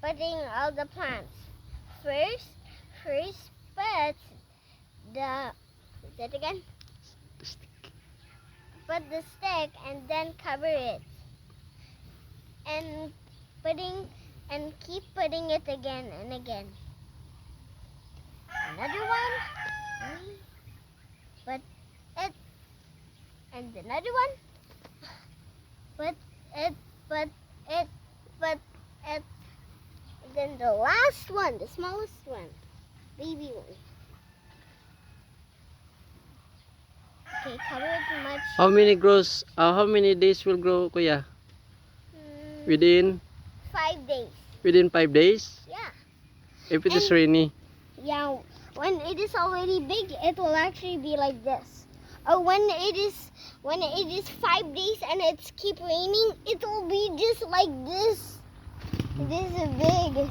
putting all the plants. First, put the, is it again? Put the stick and then cover it. And keep putting it again and again. Another one. Put it. And another one. Put it. Then the last one, the smallest one, baby one. Okay, cover it much. How many days will grow, Kuya? Within 5 days. within 5 days? Yeah. If it is And- rainy. Yeah, when it is already big, it will actually be like this. Or when it is 5 days and it's keep raining, it will be just like this. This is big.